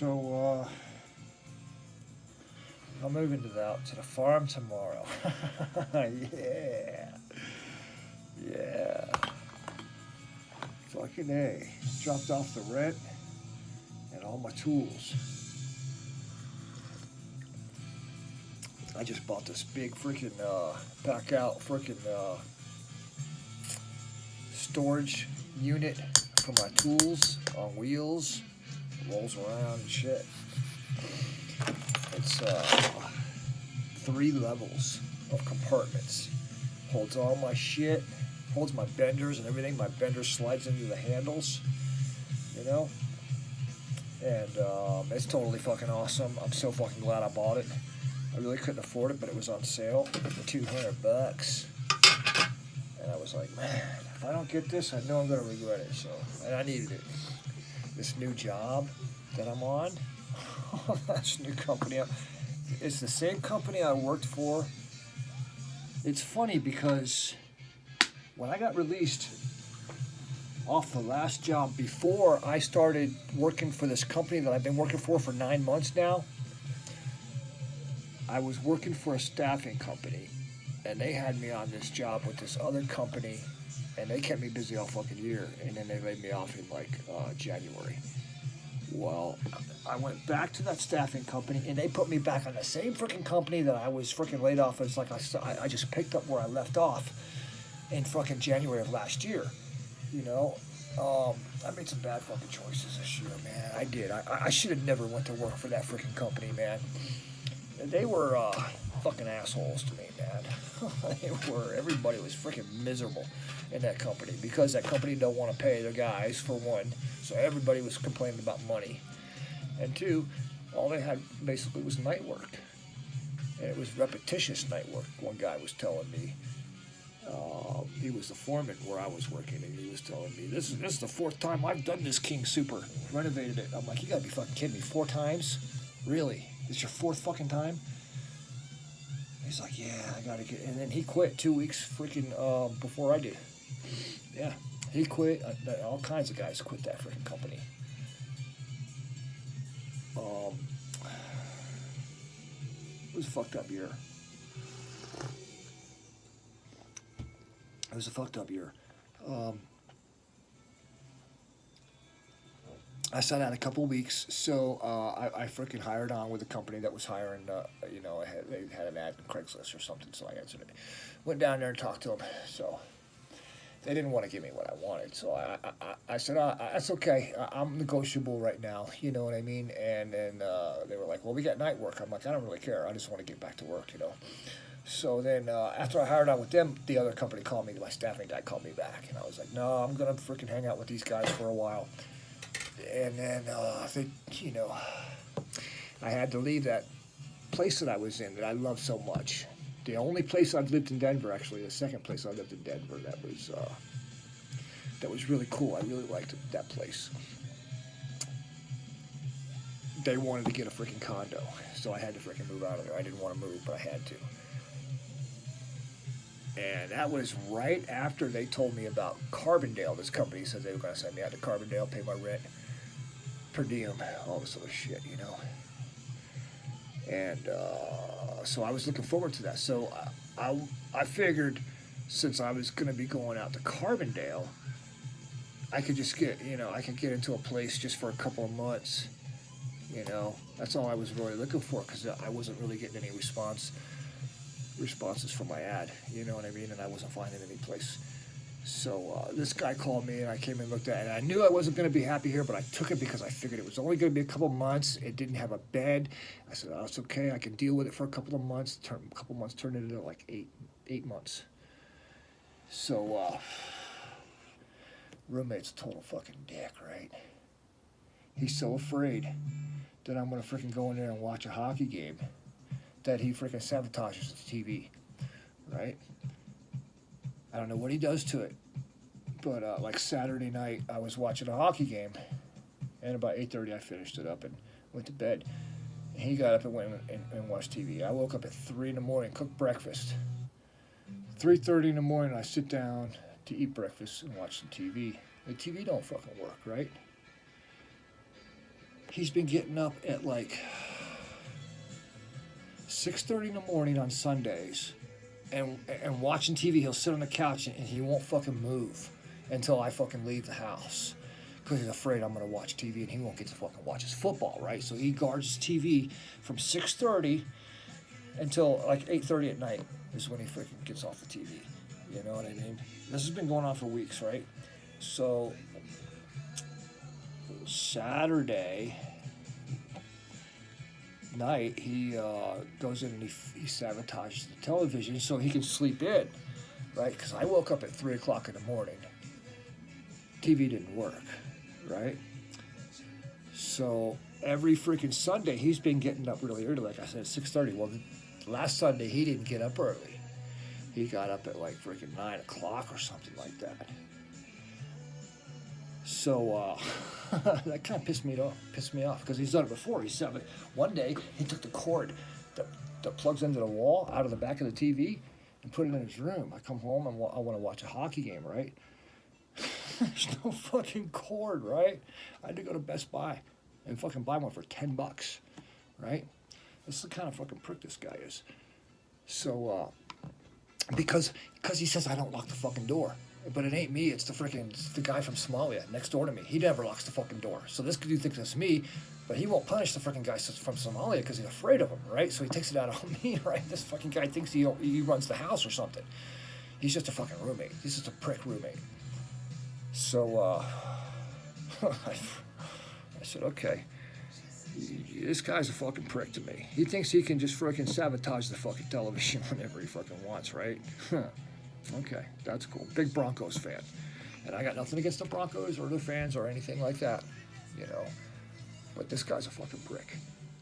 So I'm moving out to the farm tomorrow. Yeah, yeah. Fucking A. Dropped off the rent and all my tools. I just bought this big freaking back out freaking storage unit for my tools on wheels. Rolls around and shit. It's 3 levels of compartments. Holds all my shit. Holds my benders and everything. My bender slides into the handles. You know? And it's totally fucking awesome. I'm so fucking glad I bought it. I really couldn't afford it, but it was on sale for $200. And I was like, man, if I don't get this, I know I'm gonna regret it. So, and I needed it. This new job that I'm on, this new company, it's the same company I worked for. It's funny because when I got released off the last job before I started working for this company that I've been working for 9 months now, I was working for a staffing company, and they had me on this job with this other company, and they kept me busy all fucking year, and then they laid me off in like January. Well, I went back to that staffing company, and they put me back on the same freaking company that I was freaking laid off. It's like I just picked up where I left off in fucking January of last year. You know, I made some bad fucking choices this year, man. I did. I should have never went to work for that freaking company, man. They were fucking assholes to me, man. They were. Everybody was freaking miserable in that company because that company don't want to pay their guys, for one. So everybody was complaining about money. And two, all they had basically was night work. And it was repetitious night work, one guy was telling me. He was the foreman where I was working, and he was telling me, this is the 4th time I've done this King Super, renovated it. I'm like, you gotta be fucking kidding me, 4 times? Really? It's your 4th fucking time? He's like, yeah, I gotta get, and then he quit 2 weeks freaking before I did. Yeah, he quit. All kinds of guys quit that freaking company. It was a fucked up year. It was a fucked up year. I sat out a couple weeks, so I freaking hired on with a company that was hiring. They had an ad in Craigslist or something, so I answered it. Went down there and talked to them. So they didn't want to give me what I wanted, so I said, that's okay. I'm negotiable right now. You know what I mean? And then they were like, well, we got night work. I'm like, I don't really care. I just want to get back to work. You know. So then after I hired on with them, the other company called me. My staffing guy called me back, and I was like, no, I'm gonna freaking hang out with these guys for a while. And then I had to leave that place that I was in that I loved so much. The only place I've lived in Denver, actually, the second place I lived in Denver, that was really cool. I really liked that place. They wanted to get a freaking condo, so I had to freaking move out of there. I didn't want to move, but I had to. And that was right after they told me about Carbondale. This company said they were going to send me out to Carbondale, pay my rent, per diem, all this other shit, you know. And so I was looking forward to that. So I figured since I was going to be going out to Carbondale, I could just I could get into a place just for a couple of months. You know, that's all I was really looking for because I wasn't really getting any responses from my ad. You know what I mean? And I wasn't finding any place. So this guy called me, and I came and looked at it. And I knew I wasn't going to be happy here, but I took it because I figured it was only going to be a couple months. It didn't have a bed. I said, oh, it's okay. I can deal with it for a couple of months. A couple months turned into like eight months. So roommate's a total fucking dick, right? He's so afraid that I'm going to freaking go in there and watch a hockey game that he freaking sabotages the TV, right? I don't know what he does to it, but like Saturday night, I was watching a hockey game, and about 8:30, I finished it up and went to bed. And he got up and went and watched TV. I woke up at 3 in the morning, cooked breakfast. 3:30 in the morning, I sit down to eat breakfast and watch some TV. The TV don't fucking work, right? He's been getting up at like 6:30 in the morning on Sundays and watching TV. He'll sit on the couch and he won't fucking move until I fucking leave the house because he's afraid I'm gonna watch TV and he won't get to fucking watch his football, right? So he guards his TV from 6:30 until like 8:30 at night is when he freaking gets off the TV. You know what I mean? This has been going on for weeks, right? So Saturday night, he goes in and he sabotages the television so he can sleep in, right? Because I woke up at 3 o'clock in the morning. TV didn't work, right? So every freaking Sunday, he's been getting up really early, like I said, 6:30. Well, last Sunday, he didn't get up early. He got up at like freaking 9 o'clock or something like that. So that kind of pissed me off because he's done it before. He said one day he took the cord that plugs into the wall out of the back of the TV and put it in his room. I come home and I want to watch a hockey game, right? There's no fucking cord, right? I had to go to Best Buy and fucking buy one for $10, right? This is the kind of fucking prick this guy is. So because he says I don't lock the fucking door. But it ain't me, it's the guy from Somalia next door to me. He never locks the fucking door. So this dude thinks it's me, but he won't punish the freaking guy from Somalia because he's afraid of him, right? So he takes it out on me, right? This fucking guy thinks he runs the house or something. He's just a fucking roommate. He's just a prick roommate. So I said, okay, this guy's a fucking prick to me. He thinks he can just freaking sabotage the fucking television whenever he fucking wants, right? Okay, that's cool. Big Broncos fan. And I got nothing against the Broncos or their fans or anything like that, you know. But this guy's a fucking prick.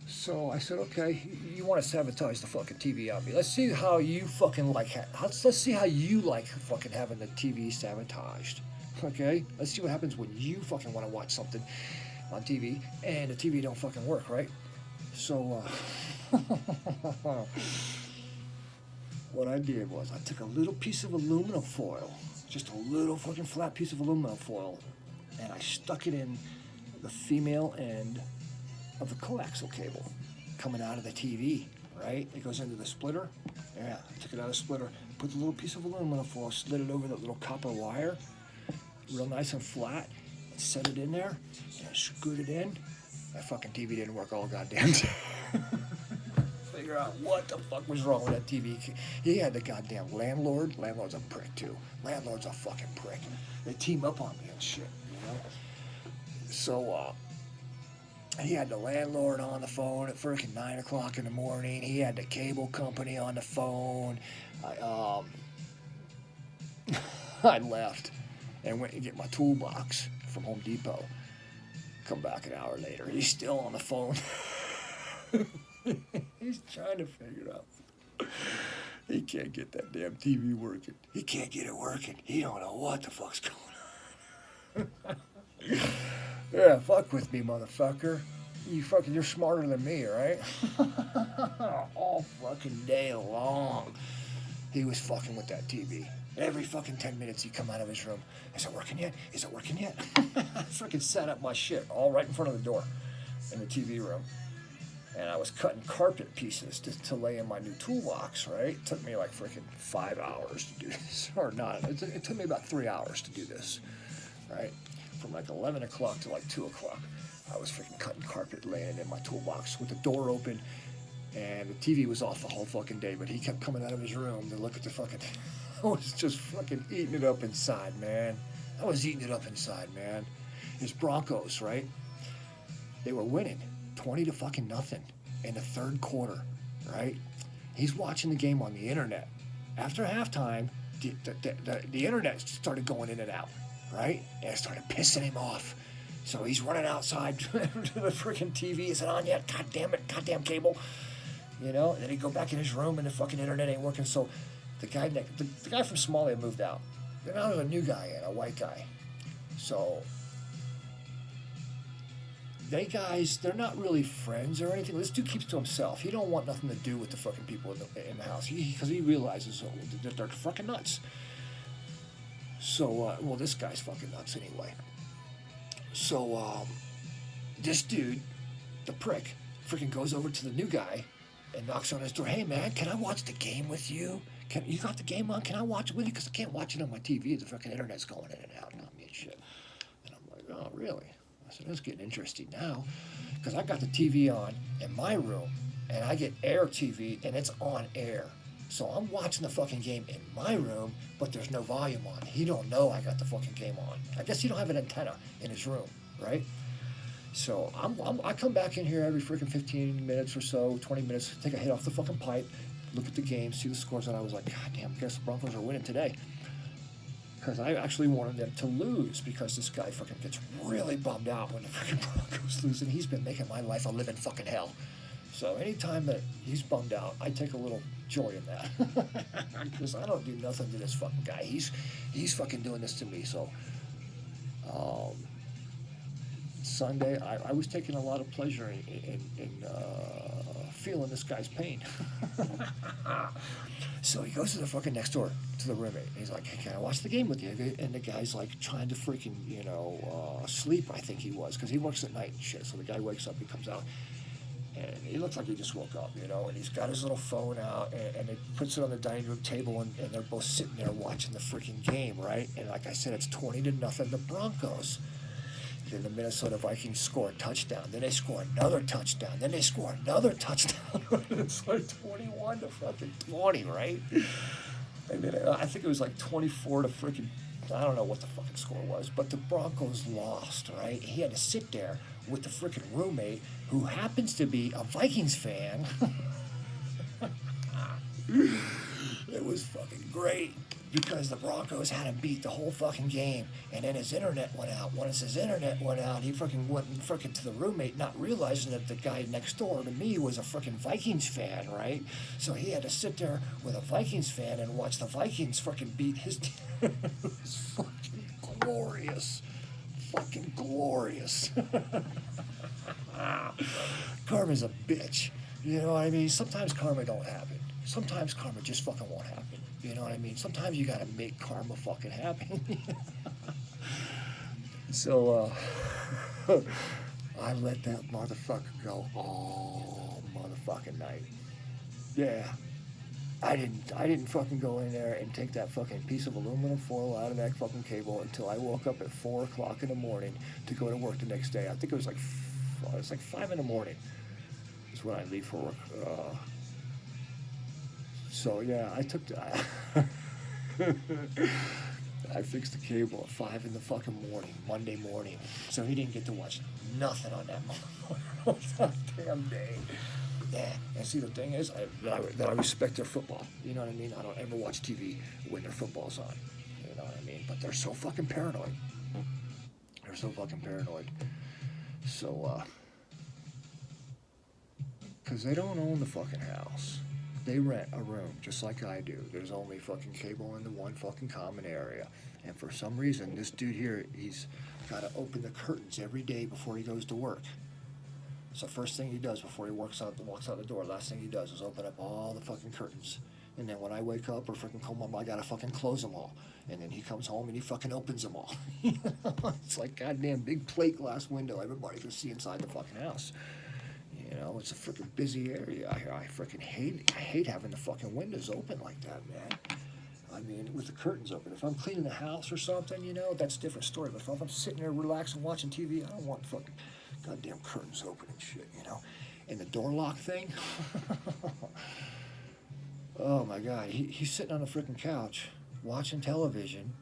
So I said, okay, you want to sabotage the fucking TV on me. Let's see how you fucking like, let's see how you like fucking having the TV sabotaged. Okay? Let's see what happens when you fucking want to watch something on TV and the TV don't fucking work, right? So, what I did was I took a little piece of aluminum foil, just a little fucking flat piece of aluminum foil, and I stuck it in the female end of the coaxial cable coming out of the TV, right? It goes into the splitter. Yeah, I took it out of the splitter, put the little piece of aluminum foil, slid it over that little copper wire, real nice and flat, and set it in there, and I screwed it in. That fucking TV didn't work all goddamn time. Figure out what the fuck was wrong with that TV. He had the goddamn landlord. Landlord's a prick too. Landlord's a fucking prick. They team up on me and shit, you know. So he had the landlord on the phone at freaking 9 o'clock in the morning. He had the cable company on the phone. I left and went to get my toolbox from Home Depot. Come back an hour later. He's still on the phone. He's trying to figure it out. He can't get that damn TV working. He can't get it working. He don't know what the fuck's going on. Yeah, fuck with me, motherfucker. You're smarter than me, right? All fucking day long, he was fucking with that TV. Every fucking 10 minutes he'd come out of his room. Is it working yet? Is it working yet? I freaking set up my shit all right in front of the door in the TV room. And I was cutting carpet pieces to lay in my new toolbox, right? It took me like freaking 5 hours to do this. Or not. It took me about 3 hours to do this, right? From like 11 o'clock to like 2 o'clock. I was freaking cutting carpet, laying in my toolbox with the door open. And the TV was off the whole fucking day, but he kept coming out of his room to look at the fucking... I was just fucking eating it up inside, man. I was eating it up inside, man. His Broncos, right? They were winning 20 to fucking nothing in the third quarter, right? He's watching the game on the internet. After halftime, the internet started going in and out, right? And it started pissing him off. So he's running outside to the freaking TV. Is it on yet? God damn it, goddamn cable. You know, and then he'd go back in his room and the fucking internet ain't working. So the guy from Somalia moved out. Then now there's a new guy in, a white guy. So they're not really friends or anything. This dude keeps to himself. He don't want nothing to do with the fucking people in the house. Because he realizes that they're fucking nuts. So, well, this guy's fucking nuts anyway. So, this dude the prick freaking goes over to the new guy and knocks on his door. Hey, man, can I watch the game with you? You got the game on? Can I watch it with you? Because I can't watch it on my TV. The fucking internet's going in and out on me and shit. And I'm like, oh, really? I said, it's getting interesting now. Because I got the TV on in my room, and I get Air TV, and it's on air. So I'm watching the fucking game in my room, but there's no volume on. He don't know I got the fucking game on. I guess he don't have an antenna in his room, right? So I come back in here every freaking 15 minutes or so, 20 minutes, take a hit off the fucking pipe, look at the game, see the scores, and I was like, God damn, I guess the Broncos are winning today. Because I actually wanted them to lose, because this guy fucking gets really bummed out when the fucking Broncos lose, and he's been making my life a living fucking hell. So anytime that he's bummed out, I take a little joy in that. Because I don't do nothing to this fucking guy. He's fucking doing this to me. So Sunday, I was taking a lot of pleasure in feeling this guy's pain. So he goes to the fucking next door to the roommate. And he's like, hey, can I watch the game with you? And the guy's like trying to freaking, sleep, I think he was, because he works at night and shit. So the guy wakes up, he comes out, and he looks like he just woke up, and he's got his little phone out, and he puts it on the dining room table, and they're both sitting there watching the freaking game, right? And like I said, it's 20-0, the Broncos. Then the Minnesota Vikings score a touchdown. Then they score another touchdown. Then they score another touchdown. It's like 21-20, right? And then I think it was like 24 to freaking, I don't know what the fucking score was, but the Broncos lost, right? He had to sit there with the freaking roommate who happens to be a Vikings fan. It was fucking great, because the Broncos had him beat the whole fucking game, and then his internet went out. Once his internet went out, he fucking went freaking to the roommate, not realizing that the guy next door to me was a freaking Vikings fan, right? So he had to sit there with a Vikings fan and watch the Vikings freaking beat his team. It was fucking glorious. Fucking glorious. Karma's a bitch. You know what I mean? Sometimes karma don't happen. Sometimes karma just fucking won't happen. You know what I mean? Sometimes you gotta make karma fucking happen. So, I let that motherfucker go all motherfucking night. Yeah. I didn't fucking go in there and take that fucking piece of aluminum foil out of that fucking cable until I woke up at 4 o'clock in the morning to go to work the next day. I think it was like 5 in the morning is when I leave for work. So yeah, I took I fixed the cable at 5 in the fucking morning, Monday morning. So he didn't get to watch nothing on that motherfucker that damn day. Yeah, and see, the thing is, I respect their football. You know what I mean? I don't ever watch TV when their football's on. You know what I mean? But they're so fucking paranoid. They're so fucking paranoid. So, because they don't own the fucking house. They rent a room, just like I do. There's only fucking cable in the one fucking common area. And for some reason, this dude here, he's got to open the curtains every day before he goes to work. So first thing he does before he walks out the door, last thing he does is open up all the fucking curtains. And then when I wake up or fucking come up, I gotta fucking close them all. And then he comes home and he fucking opens them all. It's like goddamn big plate glass window. Everybody can see inside the fucking house. You know, it's a freaking busy area out here. I freaking hate having the fucking windows open like that, man. I mean, with the curtains open. If I'm cleaning the house or something, that's a different story. But if I'm sitting there relaxing, watching TV, I don't want fucking goddamn curtains open and shit, And the door lock thing, oh my God, he's sitting on the freaking couch watching television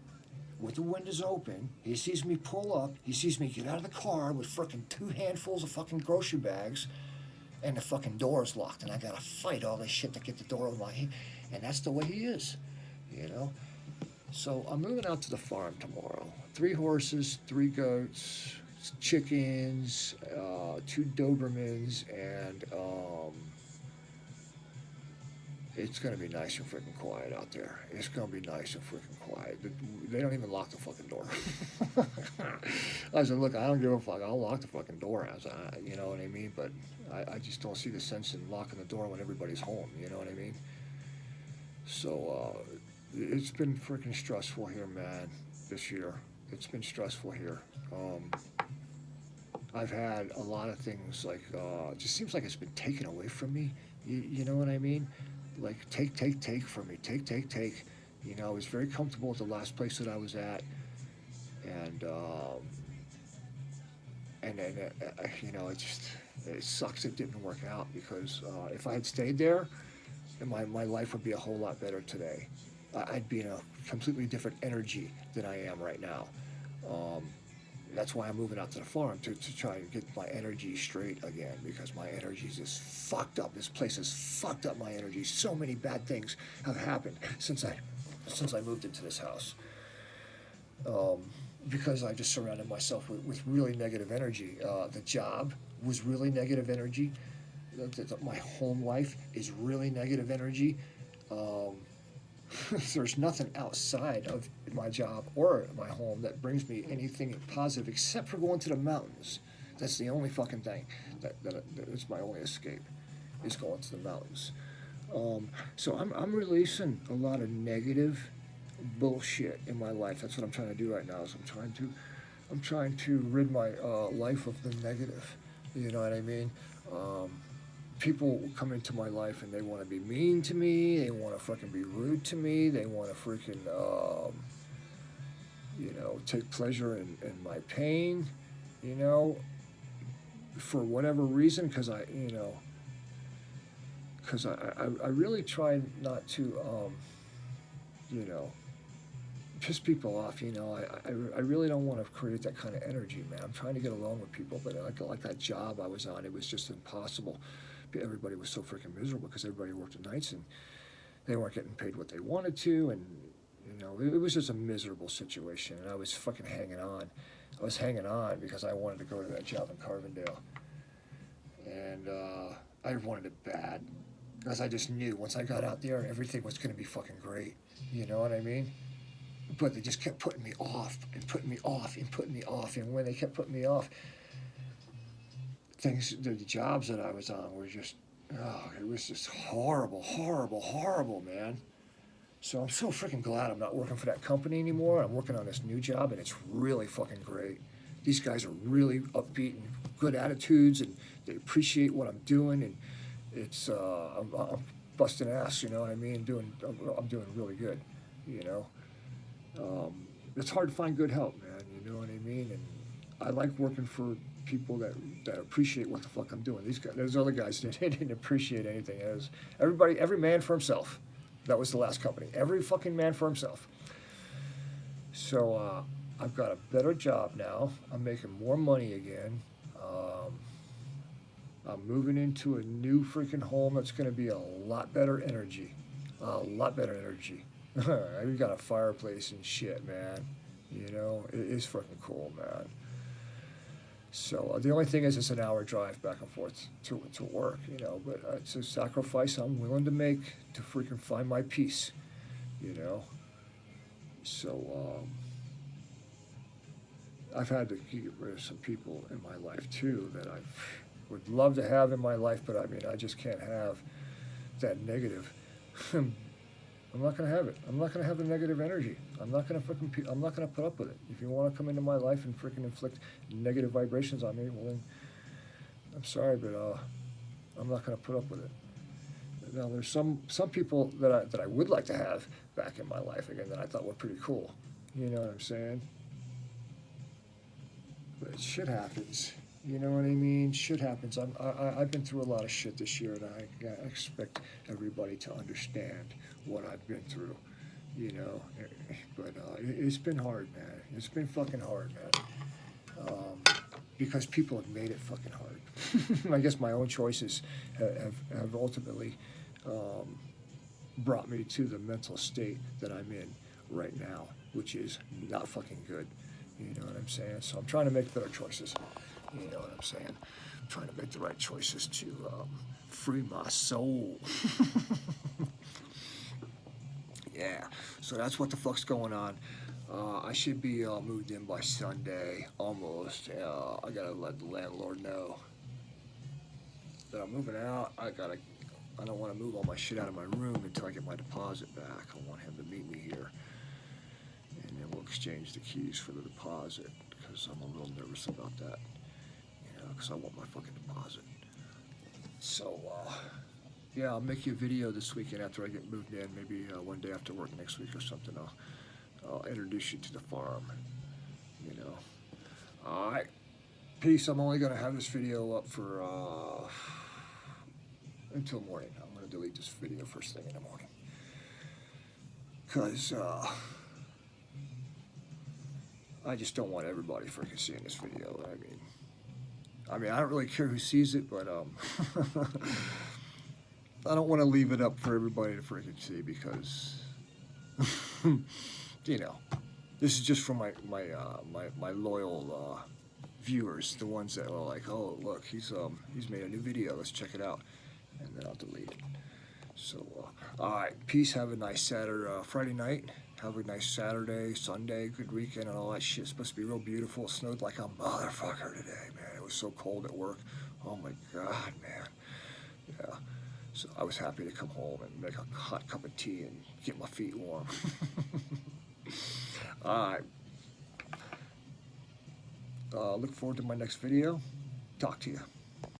with the windows open. He sees me pull up. He sees me get out of the car with freaking 2 handfuls of fucking grocery bags, and the fucking door's locked, and I gotta fight all this shit to get the door open. And that's the way he is, So I'm moving out to the farm tomorrow. 3 horses, 3 goats, chickens, 2 Dobermans, and it's gonna be nice and freaking quiet out there. It's gonna be nice and freaking quiet. They don't even lock the fucking door. I said, look, I don't give a fuck. I'll lock the fucking door. You know what I mean? But I just don't see the sense in locking the door when everybody's home. You know what I mean? So it's been freaking stressful here, man. This year, it's been stressful here. I've had a lot of things like, it just seems like it's been taken away from me. You know what I mean? Like, take from me. Take. You know, I was very comfortable at the last place that I was at. And, you know, it sucks it didn't work out because if I had stayed there, my life would be a whole lot better today. I'd be in a completely different energy than I am right now. Um, that's why I'm moving out to the farm to try and get my energy straight again because my energy is just fucked up. This place has fucked up my energy. So many bad things have happened since I moved into this house. Um, because I just surrounded myself with really negative energy. The job was really negative energy. My home life is really negative energy. Um, there's nothing outside of my job or my home that brings me anything positive except for going to the mountains. That's the only fucking thing that is my only escape is going to the mountains. So I'm releasing a lot of negative bullshit in my life. That's what I'm trying to do right now. Is I'm trying to rid my life of the negative. You know what I mean? Um, People come into my life and they want to be mean to me. They want to fucking be rude to me. They want to freaking, you know, take pleasure in my pain. You know, for whatever reason, because I really try not to, you know, piss people off. You know, I really don't want to create that kind of energy, man. I'm trying to get along with people, but like that job I was on, it was just impossible. Everybody was so freaking miserable because everybody worked at nights and they weren't getting paid what they wanted to, and you know, it was just a miserable situation. And I was fucking hanging on. I was hanging on because I wanted to go to that job in Carbondale, and I wanted it bad because I just knew once I got out there, everything was going to be fucking great. You know what I mean? But they just kept putting me off and putting me off and putting me off, and when they kept putting me off, the jobs that I was on were just, oh, it was just horrible, man. So I'm so freaking glad I'm not working for that company anymore. I'm working on this new job, and it's really fucking great. These guys are really upbeat and good attitudes, and they appreciate what I'm doing, and it's I'm busting ass, you know what I mean? I'm doing really good, you know. It's hard to find good help, man. You know what I mean? And I like working for people that appreciate what the fuck I'm doing. Those other guys didn't appreciate anything. It was every man for himself. That was the last company. Every fucking man for himself. So I've got a better job now. I'm making more money again. I'm moving into a new freaking home that's going to be a lot better energy. A lot better energy. We got a fireplace and shit, man. You know, it is freaking cool, man. So the only thing is it's an hour drive back and forth to work, you know, but it's a sacrifice I'm willing to make to freaking find my peace, you know. So I've had to get rid of some people in my life too that I would love to have in my life, but I mean, I just can't have that negative. I'm not gonna have it. I'm not gonna have the negative energy. I'm not gonna put up with it. If you want to come into my life and freaking inflict negative vibrations on me, well then, I'm sorry, but I'm not gonna put up with it. Now there's some people that I would like to have back in my life again that I thought were pretty cool. You know what I'm saying? But shit happens. You know what I mean? Shit happens. I've been through a lot of shit this year, and I expect everybody to understand what I've been through. You know, but it's been hard, man. It's been fucking hard, man. Because people have made it fucking hard. I guess my own choices have ultimately brought me to the mental state that I'm in right now, which is not fucking good. You know what I'm saying? So I'm trying to make better choices. You know what I'm saying? I'm trying to make the right choices to free my soul. Yeah, so that's what the fuck's going on. I should be moved in by Sunday, almost. I gotta let the landlord know that I'm moving out. I don't want to move all my shit out of my room until I get my deposit back. I want him to meet me here, and then we'll exchange the keys for the deposit because I'm a little nervous about that. because I want my fucking deposit. So, yeah, I'll make you a video this weekend after I get moved in. Maybe one day after work next week or something. I'll introduce you to the farm. You know. All right. Peace. I'm only gonna have this video up for until morning. I'm gonna delete this video first thing in the morning. Cause I just don't want everybody freaking seeing this video. I mean, I don't really care who sees it, but I don't want to leave it up for everybody to freaking see because, you know, this is just for my loyal viewers, the ones that are like, oh look, he's made a new video, let's check it out, and then I'll delete it. So, all right, peace. Have a nice Friday night. Have a nice Saturday, Sunday, good weekend, and all that shit. It's supposed to be real beautiful. It snowed like a motherfucker today, man. It was so cold at work. Oh my God, man. Yeah. So I was happy to come home and make a hot cup of tea and get my feet warm. All right. Look forward to my next video. Talk to you.